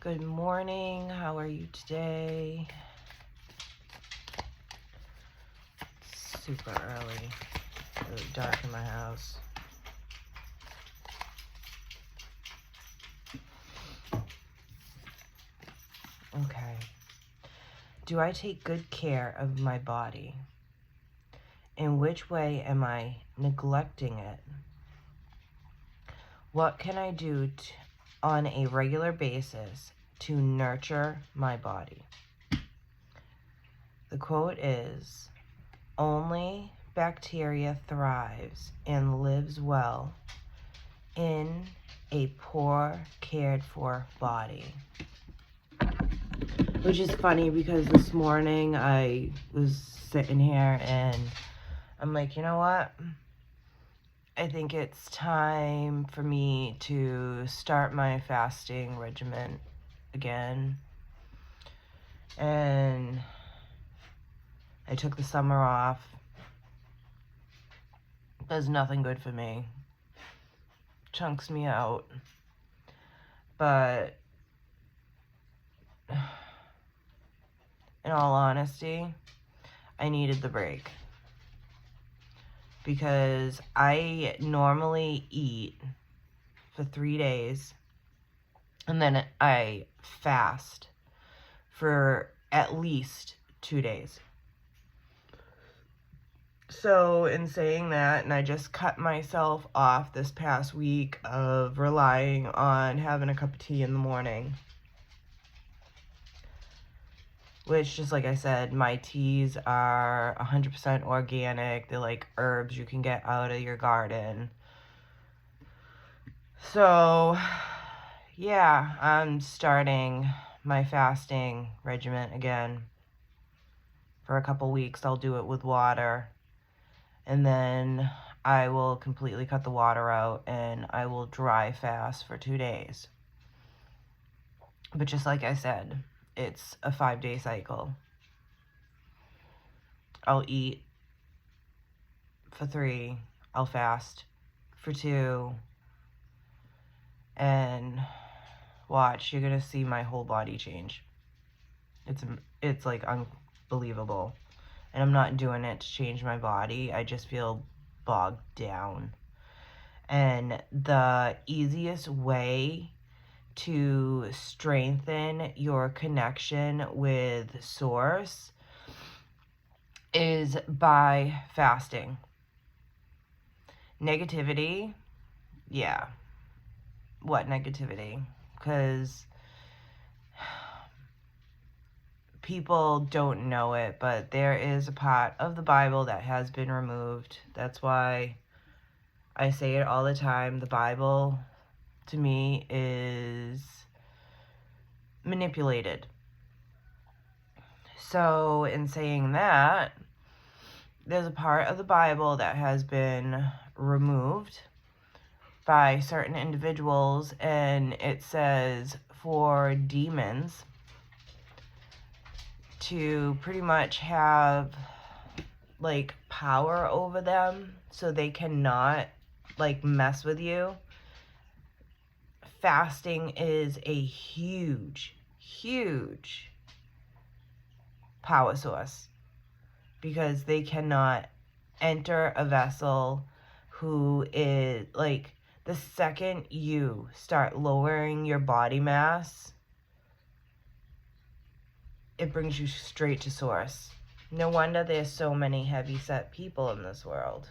Good morning. How are you today? It's super early. It's really dark in my house. Okay. Do I take good care of my body? In which way am I neglecting it? What can I do on a regular basis to nurture my body? The quote is, "Only bacteria thrives and lives well in a poor, cared for body." Which is funny because this morning I was sitting here and I'm like, you know what? I think it's time for me to start my fasting regimen again. And I took the summer off. Does nothing good for me. Chunks me out. But in all honesty, I needed the break. Because I normally eat for 3 days and then I fast for at least 2 days. So in saying that, and I just cut myself off this past week of relying on having a cup of tea in the morning. Which, just like I said, my teas are 100% organic. They're like herbs you can get out of your garden. So, yeah, I'm starting my fasting regimen again. For a couple weeks, I'll do it with water. And then I will completely cut the water out and I will dry fast for 2 days. But just like I said, it's a 5-day cycle. I'll eat for 3, I'll fast for 2, and watch, you're gonna see my whole body change. It's like unbelievable. And I'm not doing it to change my body. I just feel bogged down. And the easiest way to strengthen your connection with Source is by fasting. Negativity, yeah. What negativity? Because people don't know it, but there is a part of the Bible that has been removed. That's why I say it all the time. The Bible, to me, is manipulated. So, in saying that, there's a part of the Bible that has been removed by certain individuals, and it says for demons to pretty much have like power over them so they cannot like mess with you. Fasting is a huge power source because they cannot enter a vessel who is like, the second you start lowering your body mass, it brings you straight to Source. No wonder there's so many heavy-set people in this world.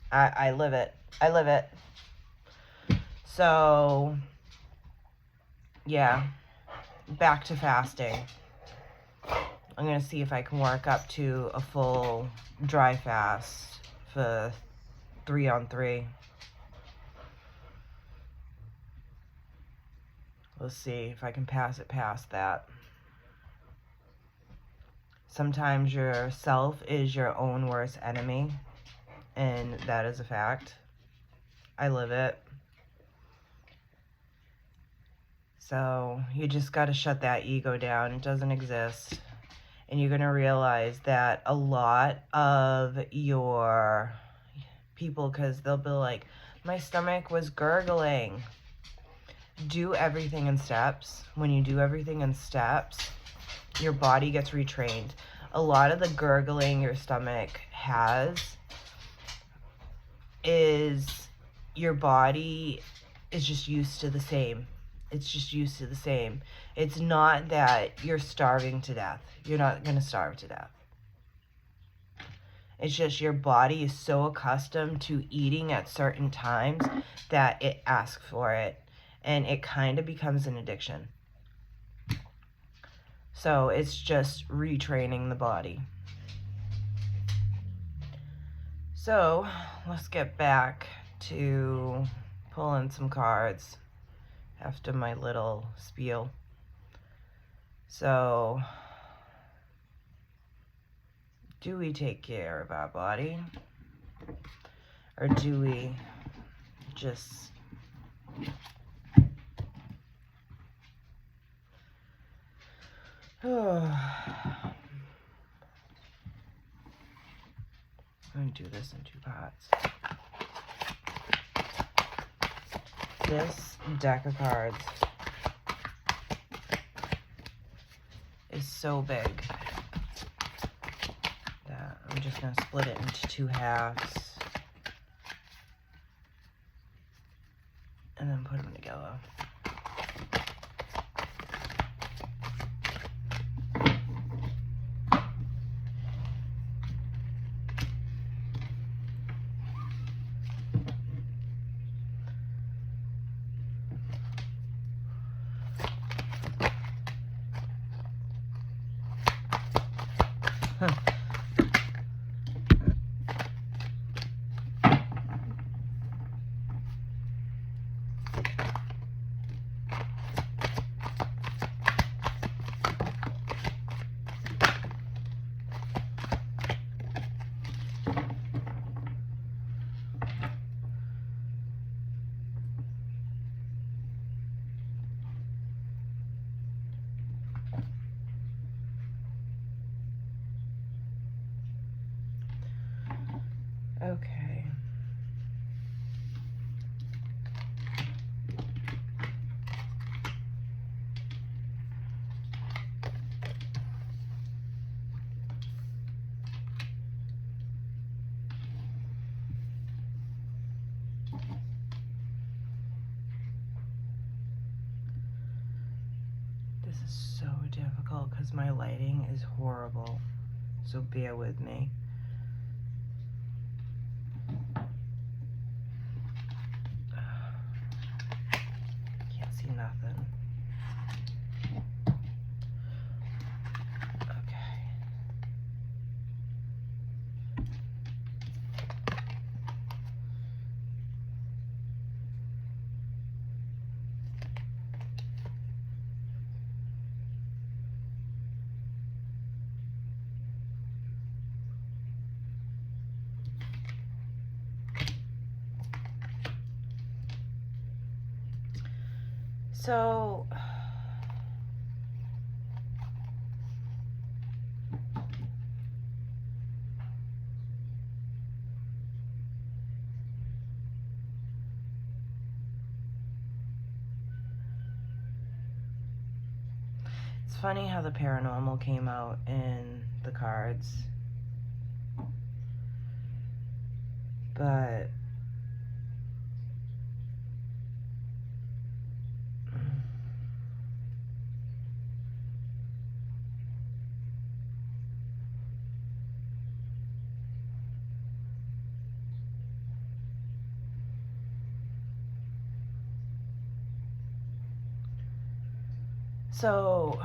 I live it. I live it. So, yeah, back to fasting. I'm going to see if I can work up to a full dry fast for 3 on 3. Let's see if I can pass it past that. Sometimes yourself is your own worst enemy, and that is a fact. I live it. So you just got to shut that ego down. It doesn't exist. And you're going to realize that a lot of your people, because they'll be like, my stomach was gurgling. do everything in steps. When you do everything in steps, your body gets retrained. A lot of the gurgling your stomach has is your body is just used to the same. It's just used to the same. It's not that you're starving to death. You're not going to starve to death. It's just your body is so accustomed to eating at certain times that it asks for it. And it kind of becomes an addiction. So it's just retraining the body. So let's get back to pulling some cards after my little spiel. So, do we take care of our body? Or do we just I'm going to do this in 2 parts. This deck of cards is so big that I'm just going to split it into 2 halves and then put them together. Okay. This is so difficult because my lighting is horrible, so bear with me. Can't see nothing. Okay. So, it's funny how the paranormal came out in the cards, but so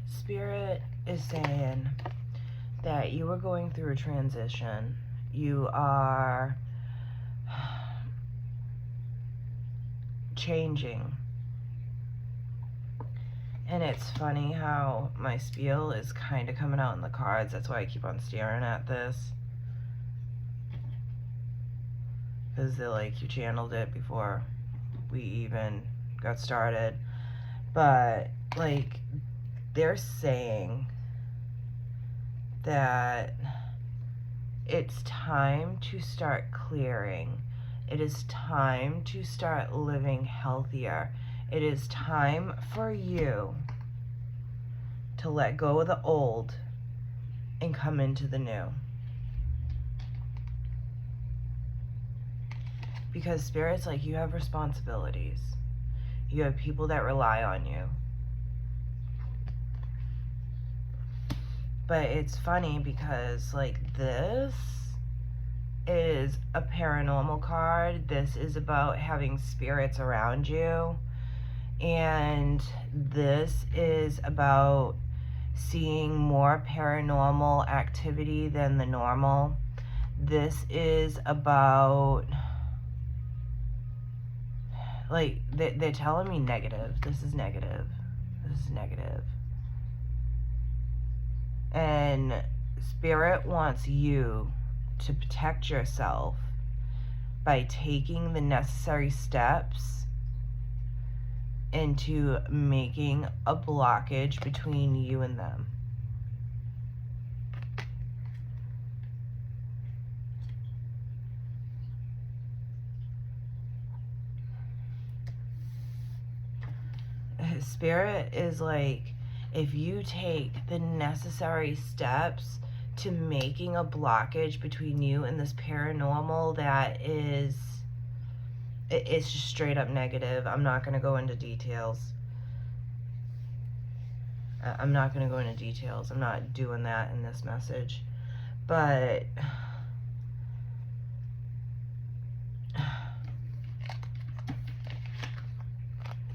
Spirit is saying that you are going through a transition. You are changing. And it's funny how my spiel is kind of coming out in the cards. That's why I keep on staring at this. Because they're like, you channeled it before we even got started. But, like, they're saying that it's time to start clearing. It is time to start living healthier. It is time for you to let go of the old and come into the new. Because Spirit's like, you have responsibilities. You have people that rely on you. But it's funny because, like, this is a paranormal card. This is about having spirits around you. And this is about seeing more paranormal activity than the normal. This is about, like, they're telling me negative. This is negative. This is negative. And Spirit wants you to protect yourself by taking the necessary steps into making a blockage between you and them. Spirit is like, if you take the necessary steps to making a blockage between you and this paranormal that is, it's just straight up negative. I'm not going to go into details. I'm not going to go into details. I'm not doing that in this message. But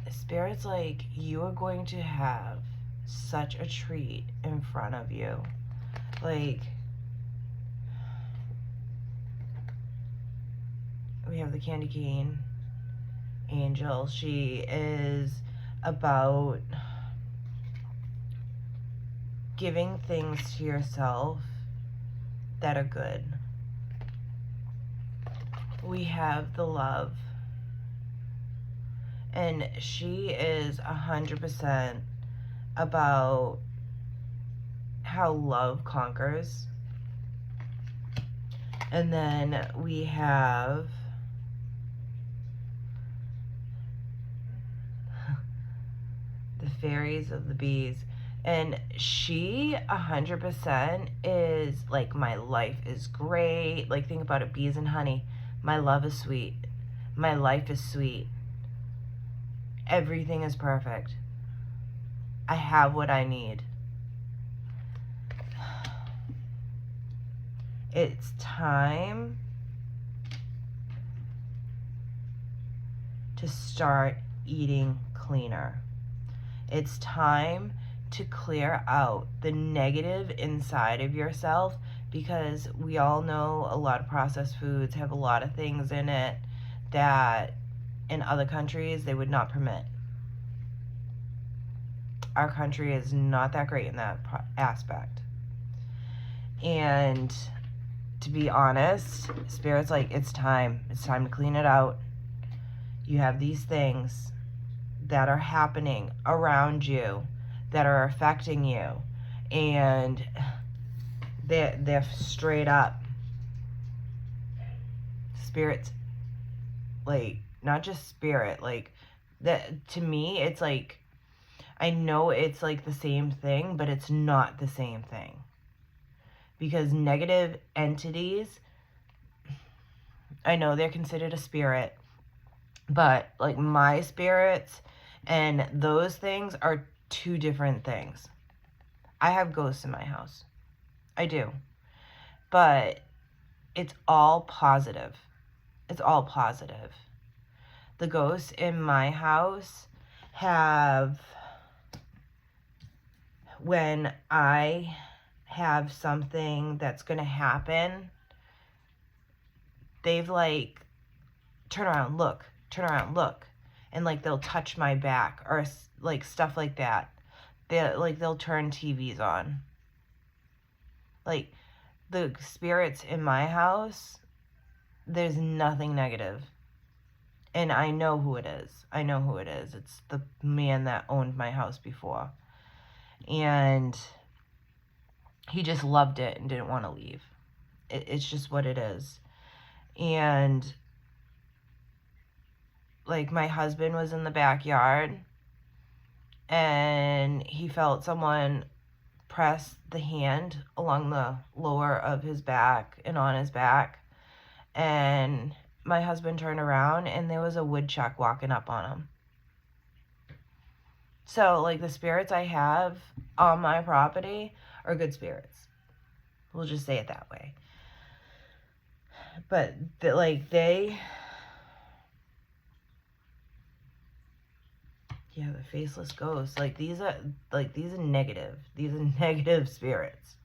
Spirit's like, you are going to have such a treat in front of you. Like, we have the candy cane angel. She is about giving things to yourself that are good. We have the love. And she is 100% about how love conquers. And then we have the fairies of the bees. And she 100% is like, my life is great. Like, think about it, bees and honey. My love is sweet. My life is sweet. Everything is perfect. I have what I need. It's time to start eating cleaner. It's time to clear out the negative inside of yourself, because we all know a lot of processed foods have a lot of things in it that in other countries they would not permit. Our country is not that great in that aspect. And to be honest, Spirit's like, it's time. It's time to clean it out. You have these things that are happening around you that are affecting you, and they're straight up. Spirit's like, not just Spirit, like, that to me, it's like, I know it's like the same thing, but it's not the same thing. Because negative entities, I know they're considered a spirit, but like, my spirits and those things are two different things. I have ghosts in my house. I do. But it's all positive. It's all positive. The ghosts in my house have, when I have something that's going to happen, they've like, turn around, look, and like, they'll touch my back or like stuff like that. They'll turn TVs on. Like, the spirits in my house, there's nothing negative. And I know who it is. It's the man that owned my house before. And he just loved it and didn't want to leave. It's just what it is. And like my husband was in the backyard and he felt someone press the hand along the lower of his back and on his back. And my husband turned around and there was a woodchuck walking up on him. So, like, the spirits I have on my property are good spirits. We'll just say it that way. But, yeah, the faceless ghosts, these are negative. These are negative spirits.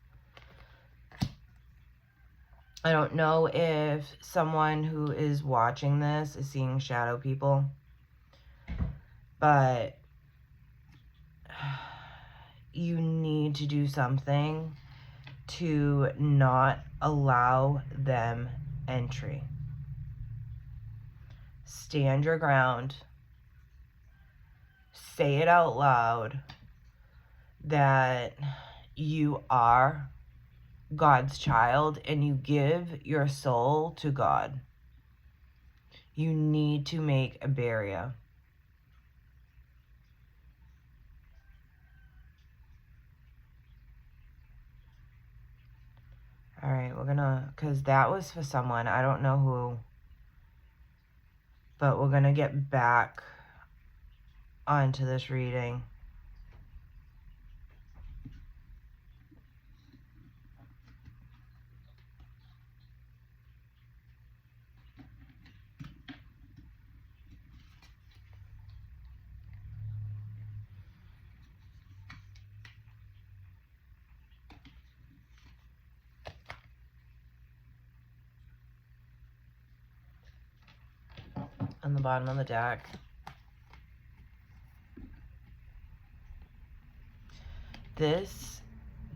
I don't know if someone who is watching this is seeing shadow people, but you need to do something to not allow them entry. Stand your ground. Say it out loud that you are God's child and you give your soul to God. You need to make a barrier. All right, we're gonna, because that was for someone, I don't know who, but we're gonna get back onto this reading. On the bottom of the deck. This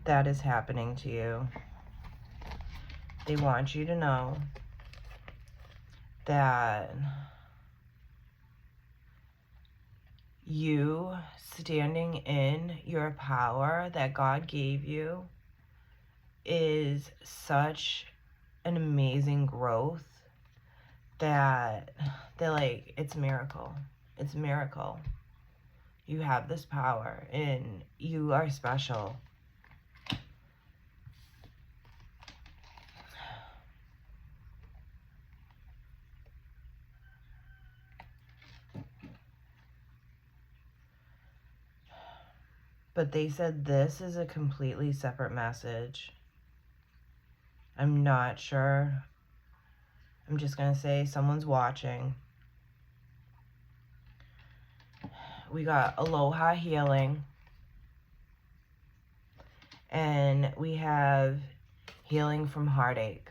that is happening to you, they want you to know that you standing in your power that God gave you is such an amazing growth that they're like, it's a miracle. It's a miracle. You have this power and you are special. But they said this is a completely separate message. I'm not sure. I'm just going to say someone's watching. We got Aloha Healing. And we have healing from heartache.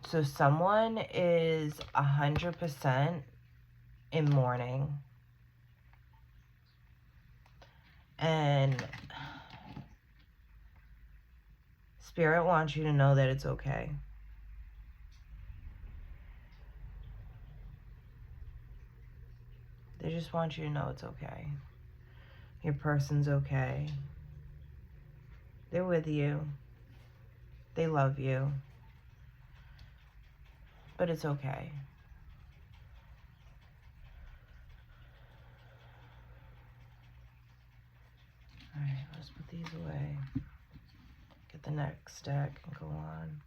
So someone is 100% in mourning. And Spirit wants you to know that it's okay. They just want you to know it's okay. Your person's okay. They're with you. They love you. But it's okay. Alright, let's put these away. Get the next stack and go on.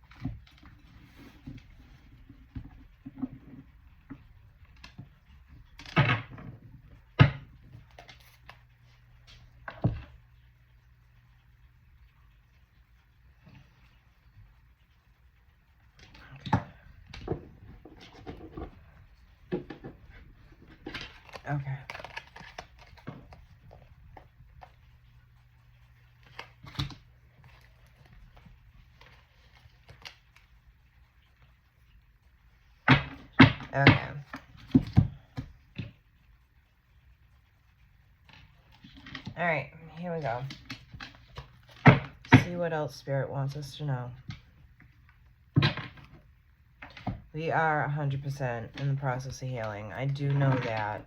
Okay. Okay. Alright, here we go. See what else Spirit wants us to know. We are 100% in the process of healing. I do know that.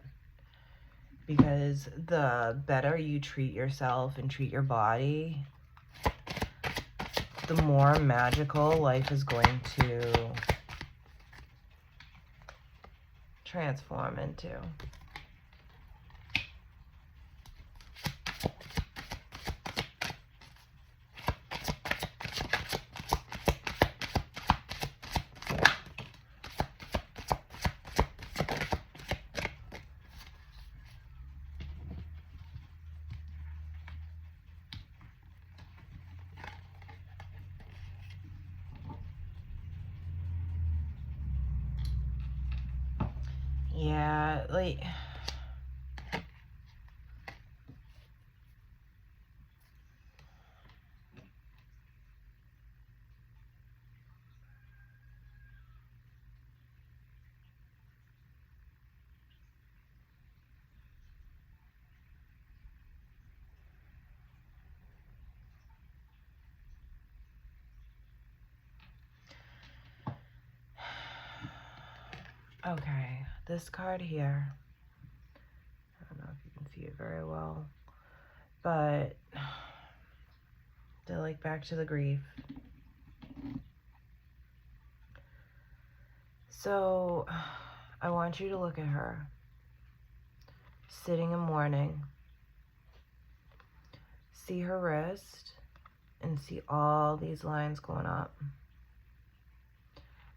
Because the better you treat yourself and treat your body, the more magical life is going to transform into. Yeah, like, okay, this card here, I don't know if you can see it very well, but they're like back to the grief. So I want you to look at her sitting in mourning. See her wrist and see all these lines going up.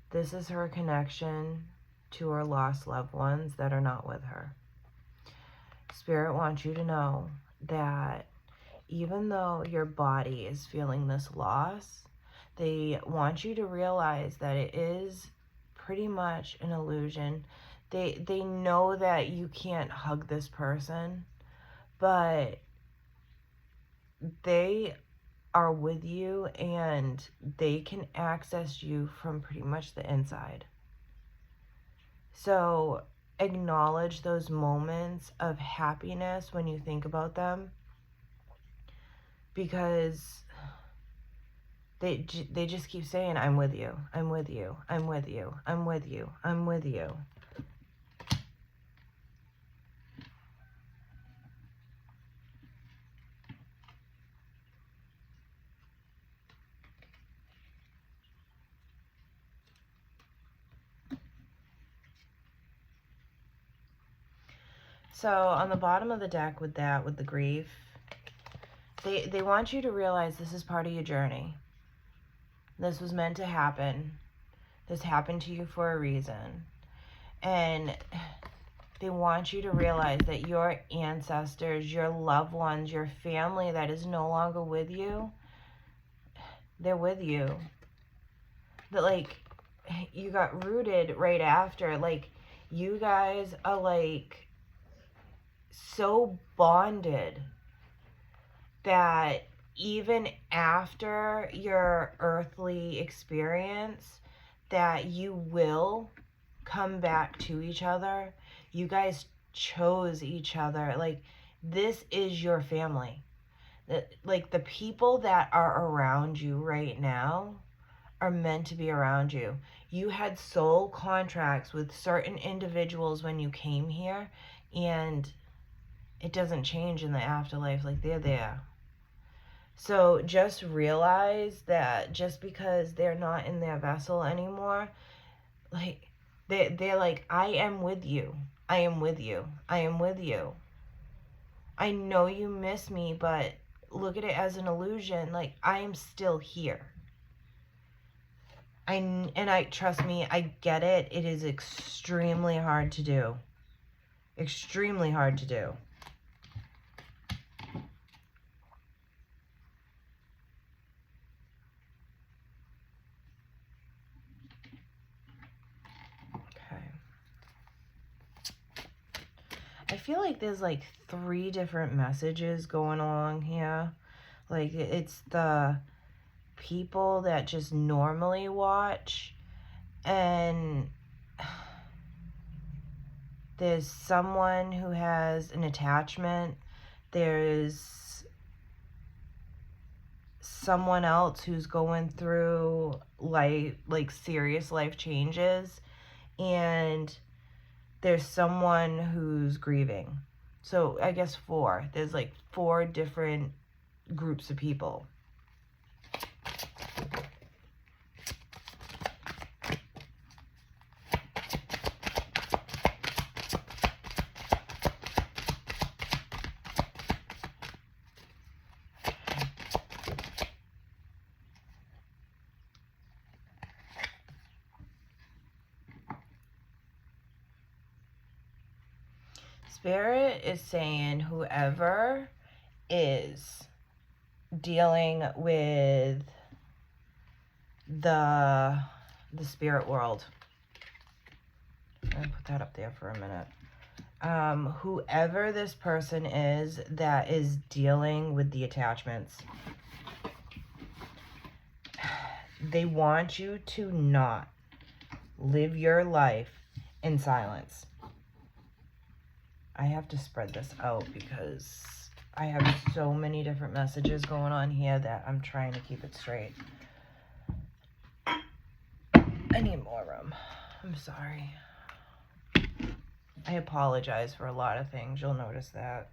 This is her connection to her lost loved ones that are not with her. Spirit wants you to know that even though your body is feeling this loss, they want you to realize that it is pretty much an illusion. They know that you can't hug this person, but they are with you and they can access you from pretty much the inside. So acknowledge those moments of happiness when you think about them, because they just keep saying, I'm with you, I'm with you, I'm with you, I'm with you, I'm with you. So on the bottom of the deck with that, with the grief, they want you to realize this is part of your journey. This was meant to happen. This happened to you for a reason. And they want you to realize that your ancestors, your loved ones, your family that is no longer with you, they're with you. That, like, you got rooted right after. Like, you guys are, like, so bonded that even after your earthly experience, that you will come back to each other. You guys chose each other. Like, this is your family. Like, the people that are around you right now are meant to be around you. You had soul contracts with certain individuals when you came here, and it doesn't change in the afterlife. Like, they're there. So just realize that just because they're not in their vessel anymore, like, they're like, I am with you. I am with you. I am with you. I know you miss me, but look at it as an illusion. Like, I am still here. I trust me, I get it. It is extremely hard to do. Extremely hard to do. I feel like there's like 3 different messages going along here. Like, it's the people that just normally watch, and there's someone who has an attachment. There's someone else who's going through life, like serious life changes, and there's someone who's grieving. So I guess 4. There's like 4 different groups of people. Spirit is saying whoever is dealing with the spirit world, I'm going to put that up there for a minute. Whoever this person is that is dealing with the attachments, they want you to not live your life in silence. I have to spread this out because I have so many different messages going on here that I'm trying to keep it straight. I need more room. I'm sorry. I apologize for a lot of things. You'll notice that.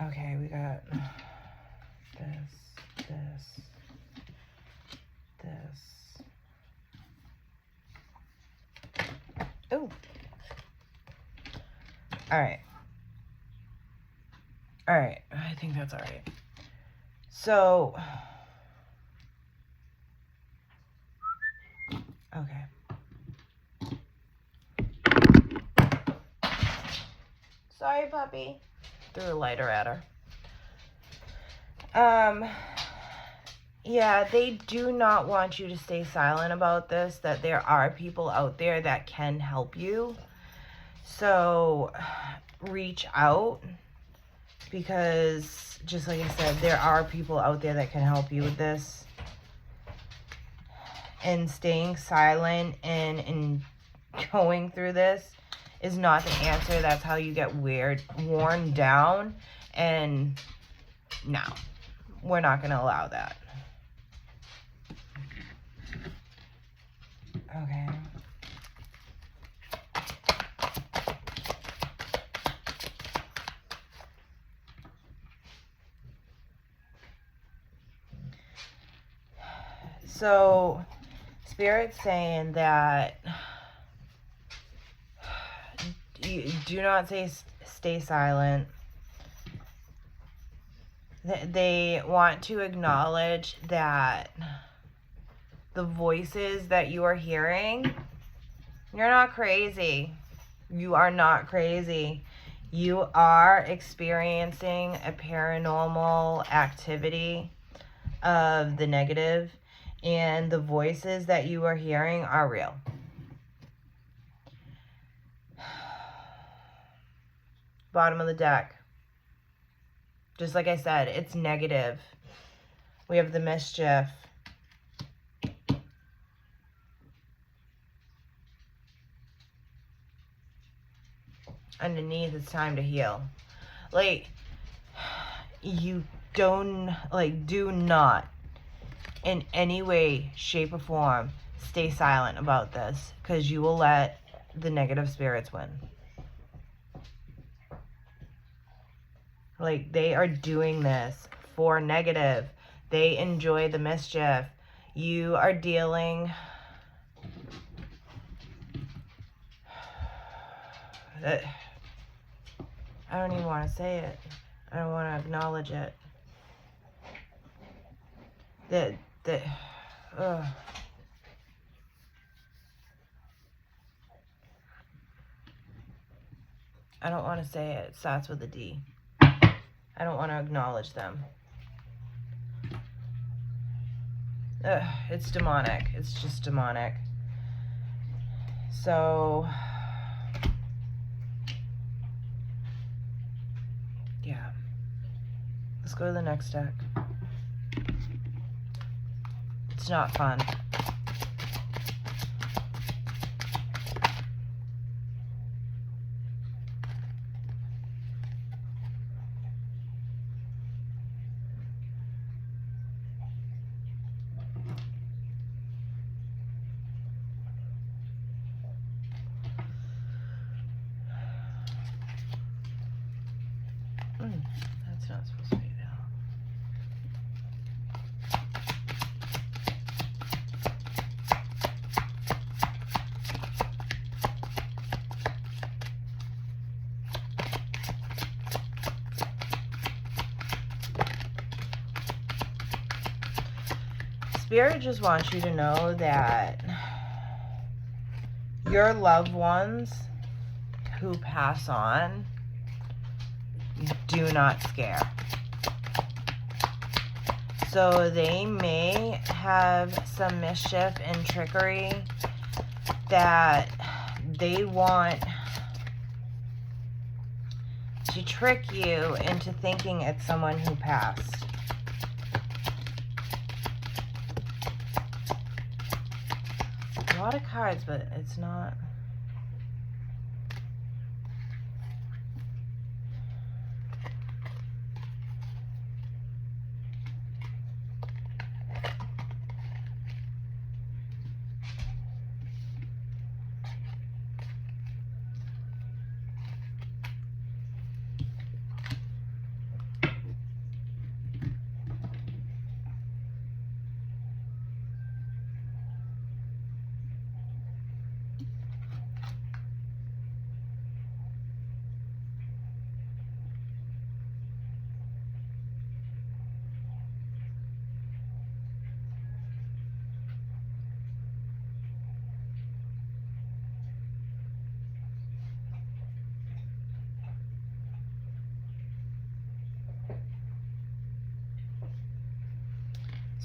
Okay, we got this. Oh. Alright. Alright. I think that's alright. So. Okay. Sorry, puppy. Threw a lighter at her. Yeah, they do not want you to stay silent about this, that there are people out there that can help you. So, reach out, because, just like I said, there are people out there that can help you with this. And staying silent and going through this is not the answer. That's how you get worn down. And no, we're not going to allow that. Okay. So, Spirit's saying that you do not stay silent. They want to acknowledge that the voices that you are hearing, you're not crazy. You are not crazy. You are experiencing a paranormal activity of the negative, and the voices that you are hearing are real. Bottom of the deck. Just like I said, it's negative. We have the mischief. Underneath, it's time to heal. Like, you don't, like, do not in any way, shape, or form stay silent about this, because you will let the negative spirits win. Like, they are doing this for negative. They enjoy the mischief. You are dealing... I don't even want to say it. I don't want to acknowledge it. I don't want to say it. It starts with a D. I don't want to acknowledge them. It's demonic. It's just demonic. So, yeah. Let's go to the next deck. It's not fun. That's not supposed to be there. Spirit just wants you to know that your loved ones who pass on do not scare. So they may have some mischief and trickery that they want to trick you into thinking it's someone who passed. A lot of cards, but it's not.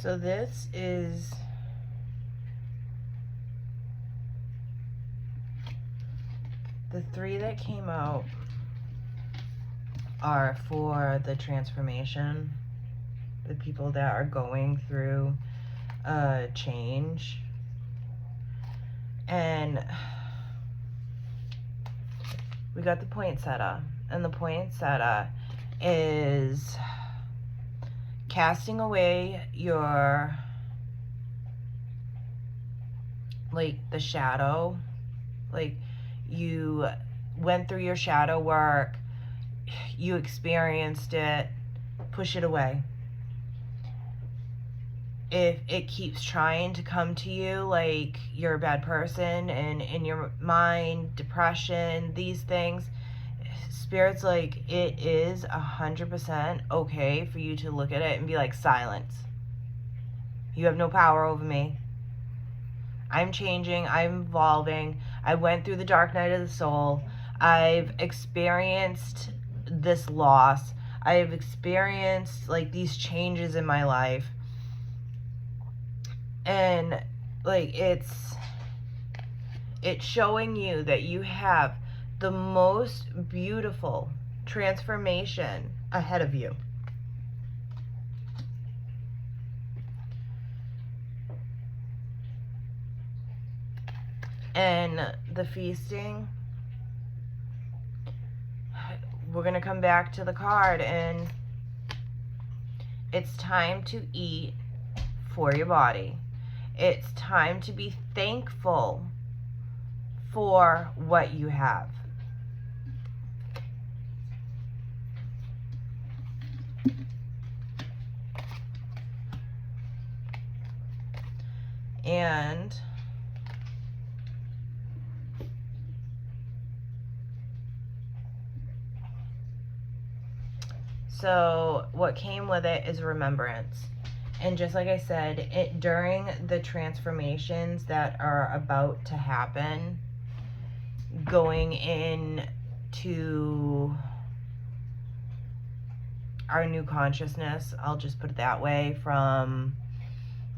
So this is the 3 that came out are for the transformation, the people that are going through a change. And we got the poinsettia, and the poinsettia is casting away your, like, the shadow. Like, you went through your shadow work, you experienced it, push it away. If it keeps trying to come to you like you're a bad person, and in your mind, depression, these things, Spirit's like, it is 100% okay for you to look at it and be like, silence. You have no power over me. I'm changing. I'm evolving. I went through the dark night of the soul. I've experienced this loss. I've experienced, like, these changes in my life. And, like, it's showing you that you have the most beautiful transformation ahead of you. And the feasting, we're going to come back to the card, and it's time to eat for your body. It's time to be thankful for what you have. And so what came with it is remembrance. And just like I said, during the transformations that are about to happen, going into our new consciousness, I'll just put it that way, from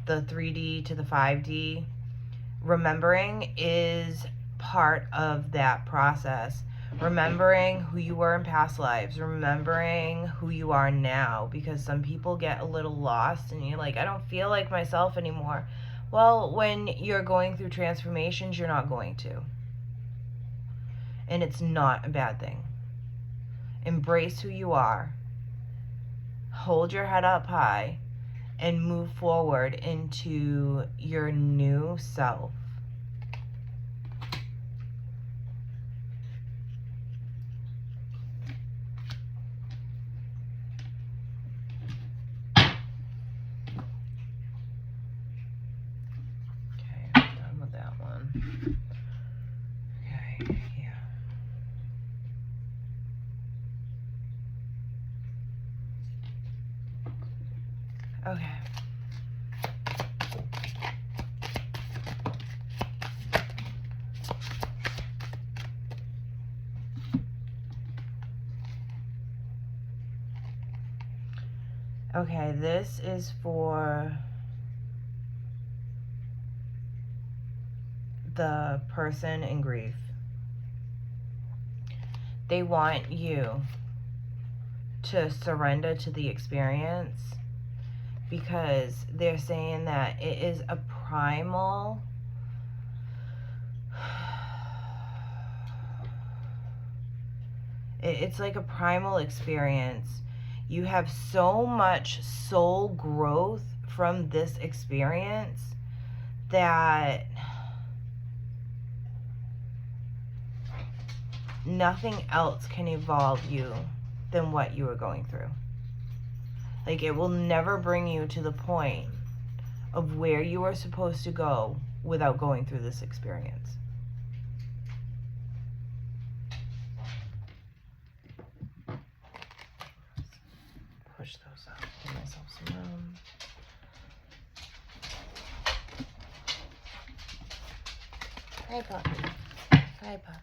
the 3D to the 5D, remembering is part of that process. Remembering who you were in past lives, remembering who you are now, because some people get a little lost and you're like, I don't feel like myself anymore. Well, when you're going through transformations, you're not going to. And it's not a bad thing. Embrace who you are. Hold your head up high and move forward into your new self. Okay. Okay, this is for the person in grief. They want you to surrender to the experience because they're saying that it is a primal it's like a primal experience. You have so much soul growth from this experience that nothing else can evolve you than what you are going through. Like, it will never bring you to the point of where you are supposed to go without going through this experience. Push those out, give myself some room. Hi, puppy. Hi, puppy.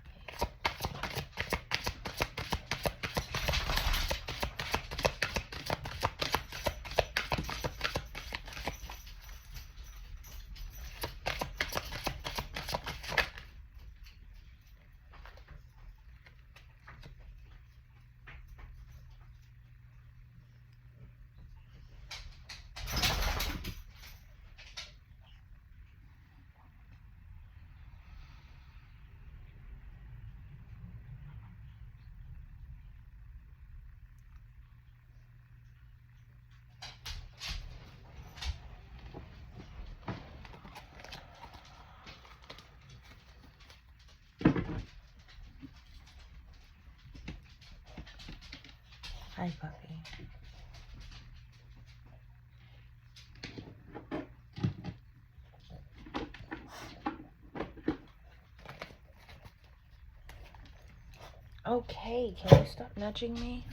Hi, puppy. Okay, can you stop nudging me?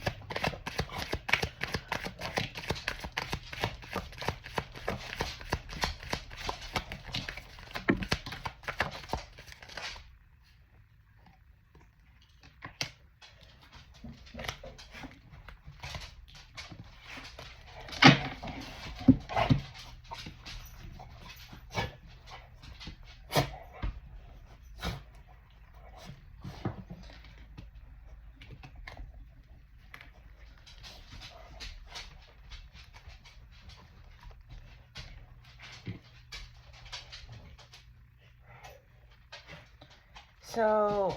So,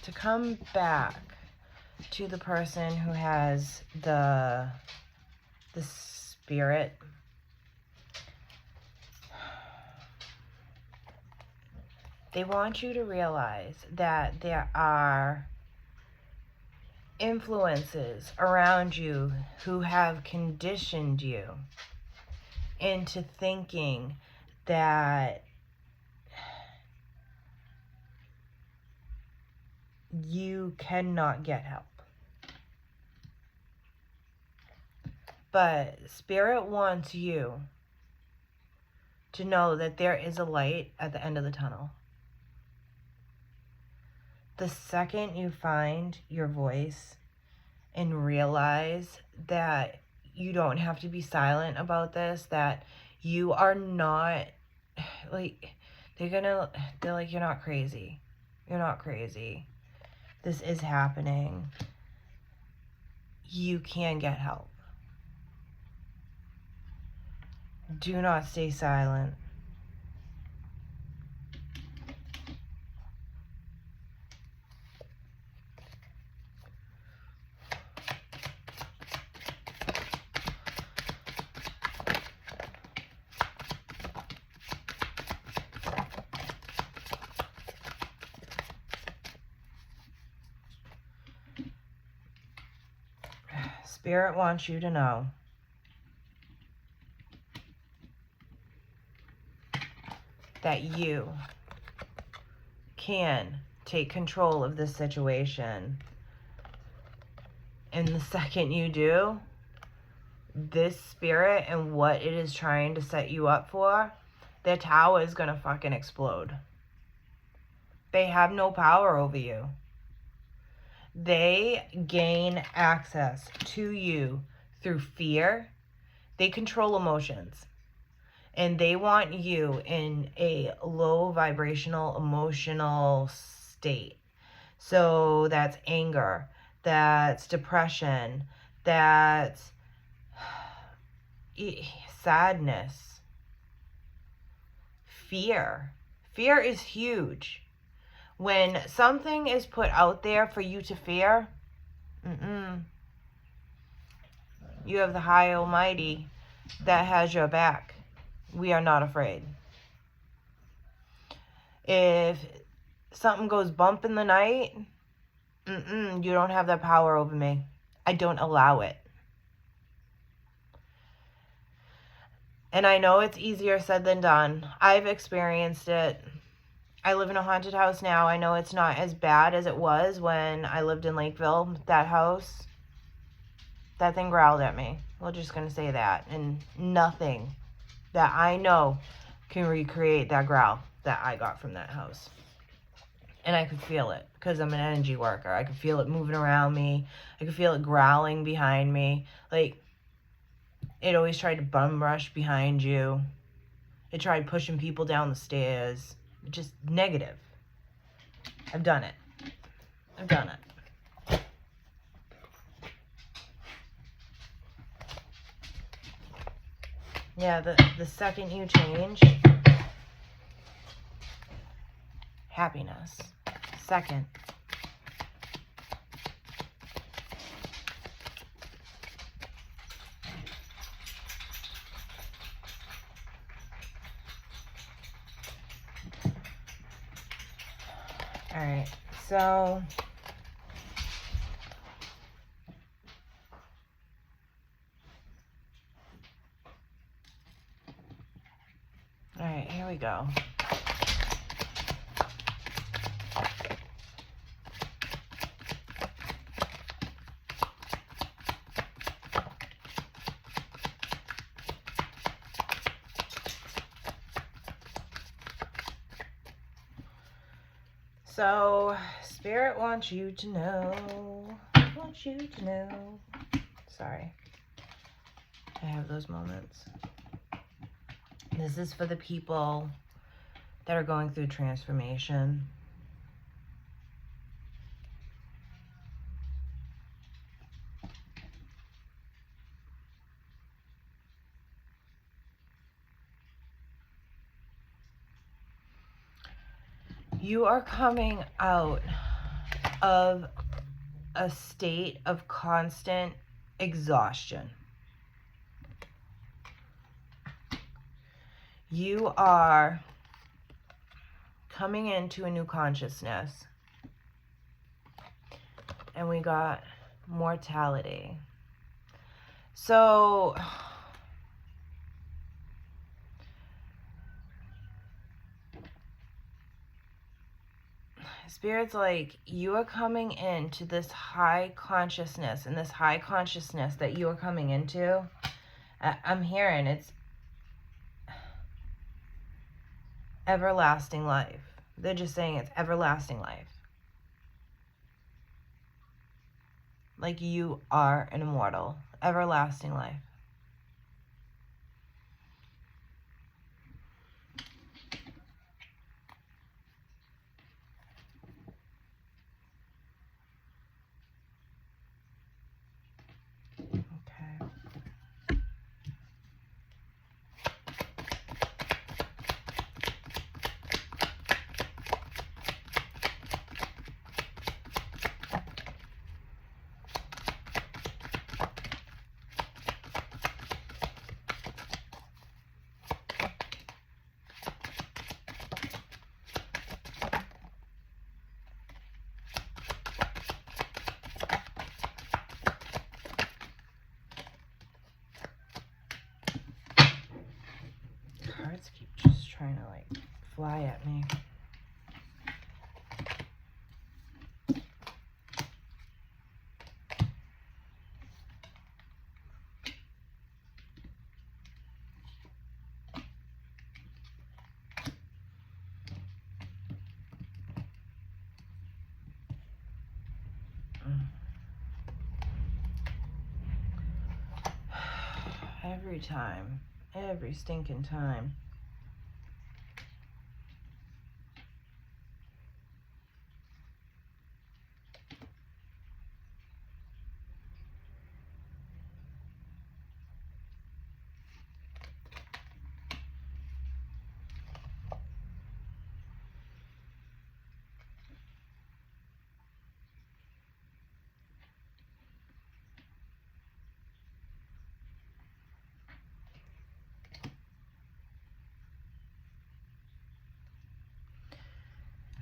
to come back to the person who has the spirit, they want you to realize that there are influences around you who have conditioned you into thinking that you cannot get help. But Spirit wants you to know that there is a light at the end of the tunnel. The second you find your voice and realize that you don't have to be silent about this, that you are not, like, they're like, you're not crazy. You're not crazy. This is happening. You can get help. Do not stay silent. Spirit wants you to know that you can take control of this situation. And the second you do, this spirit and what it is trying to set you up for, their tower is gonna fucking explode. They have no power over you. They gain access to you through fear They control emotions. And they want you in a low vibrational emotional state. So that's anger, that's depression, that's sadness, fear. Fear is huge. When something is put out there for you to fear, you have the high almighty that has your back. We are not afraid. If something goes bump in the night, you don't have that power over me. I don't allow it. And I know it's easier said than done. I've experienced it. I live in a haunted house now. I know it's not as bad as it was when I lived in Lakeville. That house, that thing growled at me. We're just going to say that. And nothing that I know can recreate that growl that I got from that house. And I could feel it because I'm an energy worker. I could feel it moving around me. I could feel it growling behind me. Like, it always tried to bum rush behind you. It tried pushing people down the stairs. Just negative. I've done it. I've done it. Yeah, the second you change, happiness. Second. All right, so all right, here we go. So, Spirit wants you to know, sorry, I have those moments. This is for the people that are going through transformation. You are coming out of a state of constant exhaustion. You are coming into a new consciousness. And we got mortality. So Spirit's like, you are coming into this high consciousness, and this high consciousness that you are coming into, I'm hearing it's everlasting life. They're just saying it's everlasting life. Like, you are an immortal, everlasting life. Cards keep just trying to like fly at me. Every time. Every stinking time.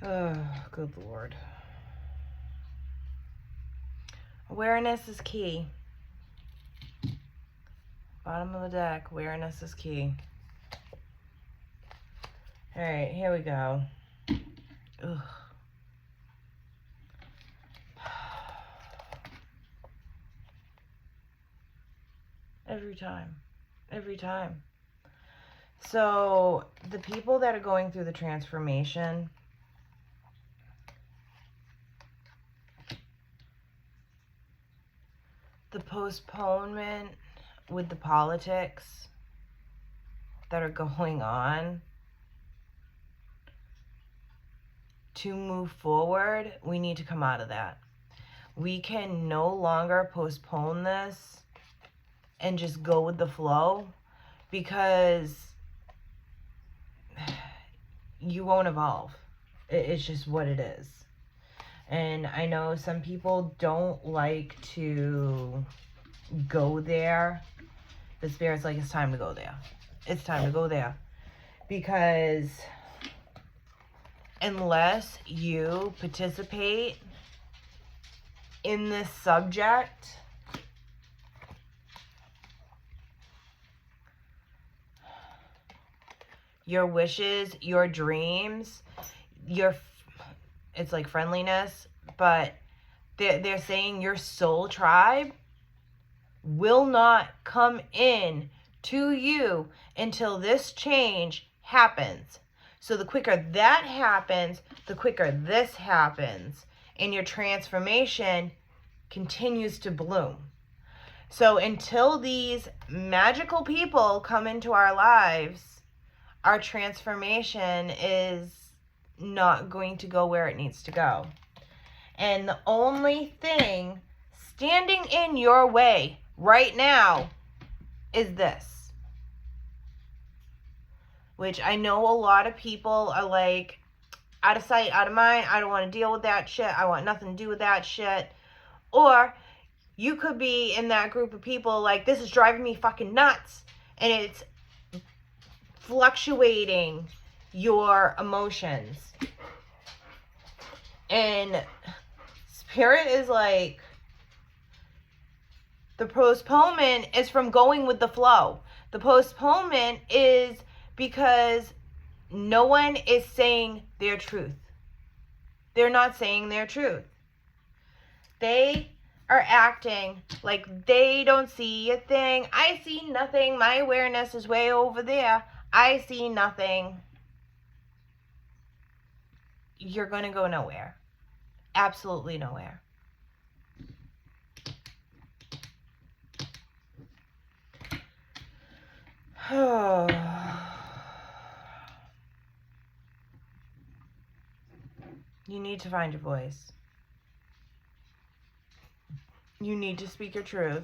Oh, good Lord. Awareness is key. Bottom of the deck, awareness is key. Alright, here we go. Ugh. Every time. Every time. So, the people that are going through the transformation, the postponement with the politics that are going on, to move forward, we need to come out of that. We can no longer postpone this and just go with the flow, because you won't evolve. It's just what it is. And I know some people don't like to go there. The Spirit's like, it's time to go there. It's time to go there. Because unless you participate in this subject, your wishes, your dreams, it's like friendliness, but they're saying your soul tribe will not come in to you until this change happens. So the quicker that happens, the quicker this happens, and your transformation continues to bloom. So until these magical people come into our lives, our transformation is not going to go where it needs to go. And the only thing standing in your way right now is this. Which I know a lot of people are like, out of sight, out of mind. I don't want to deal with that shit. I want nothing to do with that shit. Or you could be in that group of people like, this is driving me fucking nuts. And it's fluctuating your emotions. And Spirit is like, the postponement is from going with the flow. The postponement is because no one is saying their truth. They're not saying their truth. They are acting like they don't see a thing. I see nothing. My awareness is way over there. I see nothing. You're going to go nowhere. Absolutely nowhere. You need to find your voice. You need to speak your truth.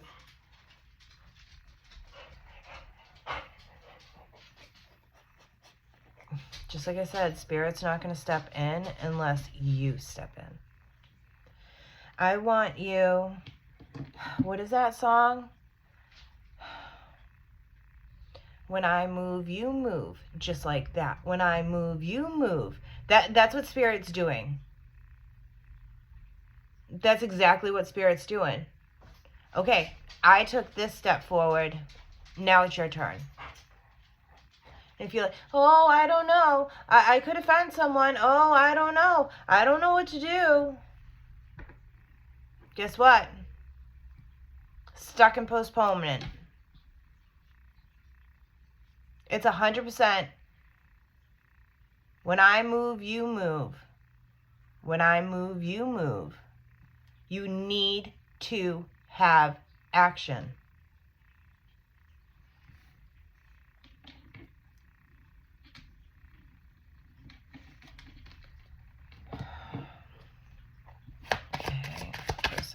Just like I said, Spirit's not going to step in unless you step in. I want you... What is that song? When I move, you move. Just like that. When I move, you move. That's what Spirit's doing. That's exactly what Spirit's doing. Okay, I took this step forward. Now it's your turn. If you're like, oh, I don't know. I could offend someone. Oh, I don't know. I don't know what to do. Guess what? Stuck in postponement. It's 100%. When I move, you move. When I move, you move. You need to have action.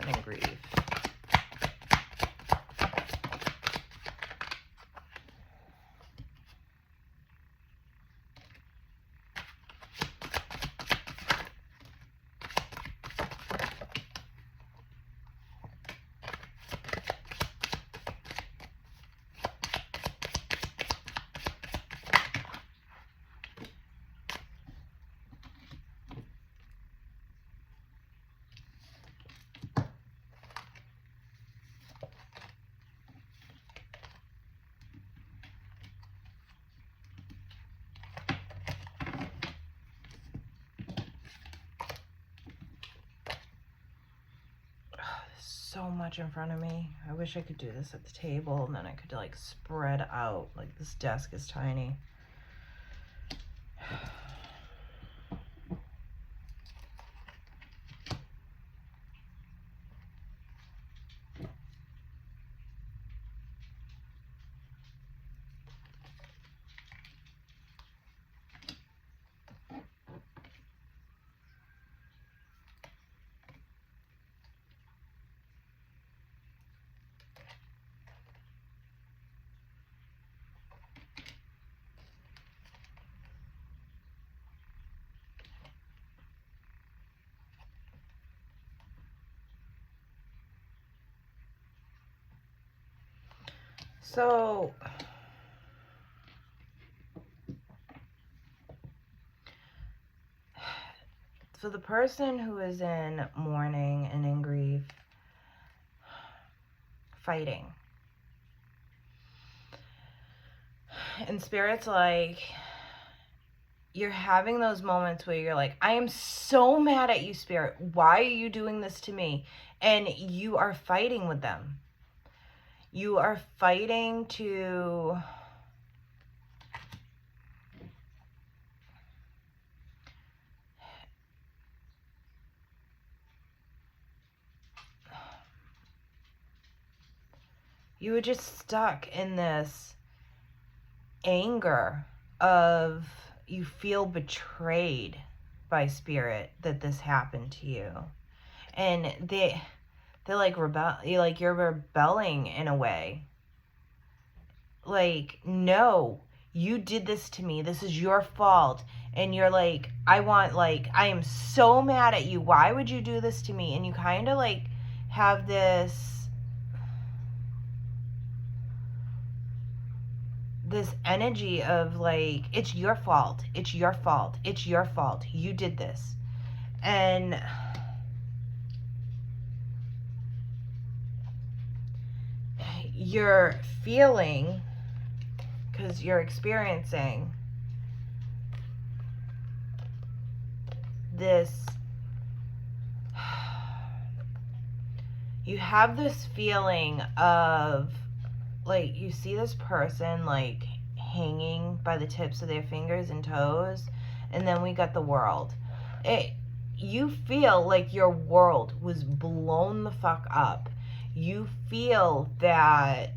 person in grief. So much in front of me. I wish I could do this at the table and then I could like spread out. Like this desk is tiny. So the person who is in mourning and in grief, fighting. And Spirit's like, you're having those moments where you're like, I am so mad at you, Spirit. Why are you doing this to me? And you are fighting with them. You are fighting to you were just stuck in this anger of you feel betrayed by Spirit that this happened to you. And they're like you're rebelling in a way. Like, no, you did this to me. This is your fault. And you're like, I am so mad at you. Why would you do this to me? And you kind of like have this energy of like, it's your fault. It's your fault. It's your fault. You did this. And you're feeling, because you're experiencing this, you have this feeling of like, you see this person like hanging by the tips of their fingers and toes, and then we got the world. You feel like your world was blown the fuck up. You feel that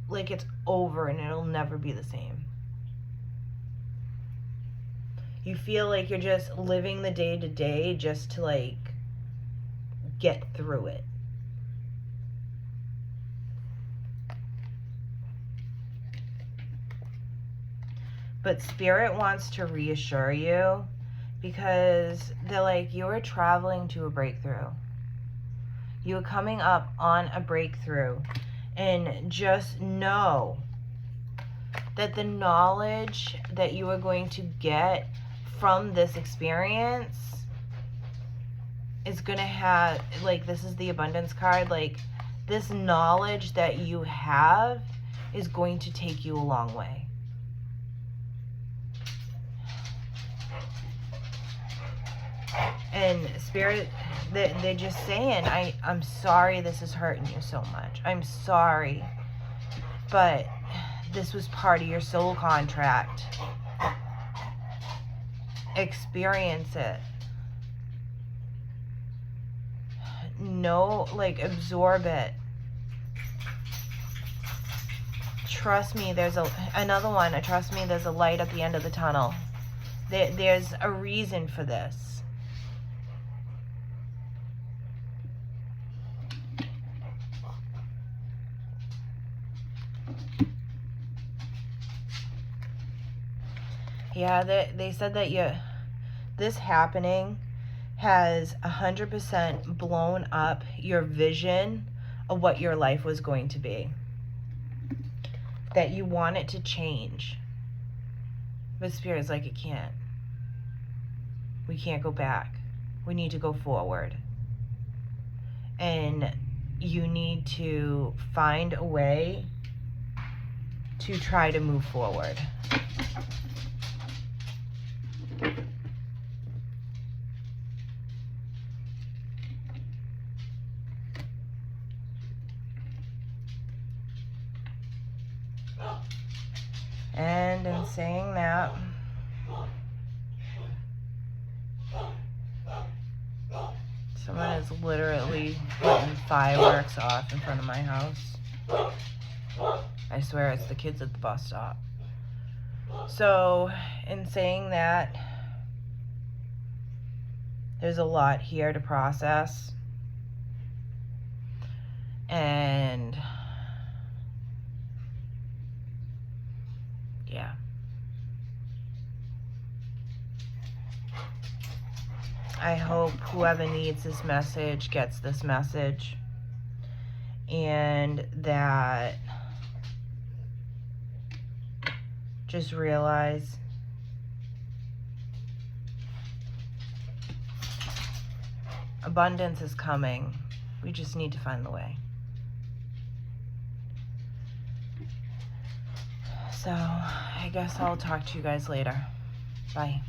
like it's over and it'll never be the same. You feel like you're just living the day to day just to like get through it. But Spirit wants to reassure you, because they're like, you were traveling to a breakthrough. You were coming up on a breakthrough. And just know that the knowledge that you are going to get from this experience is going to have, like, this is the abundance card, like, this knowledge that you have is going to take you a long way. And Spirit, they're just saying, I'm sorry this is hurting you so much. I'm sorry. But this was part of your soul contract. Experience it. No, like, absorb it. Trust me, there's another one. Trust me, there's a light at the end of the tunnel. There's a reason for this. Yeah, they said that this happening has 100% blown up your vision of what your life was going to be. That you want it to change. But Spirit's like, it can't. We can't go back. We need to go forward. And you need to find a way to try to move forward. And in saying that, someone is literally putting fireworks off in front of my house. I swear it's the kids at the bus stop. So, in saying that, there's a lot here to process. And yeah. I hope whoever needs this message gets this message, and that just realize abundance is coming. We just need to find the way. So, I guess I'll talk to you guys later. Bye.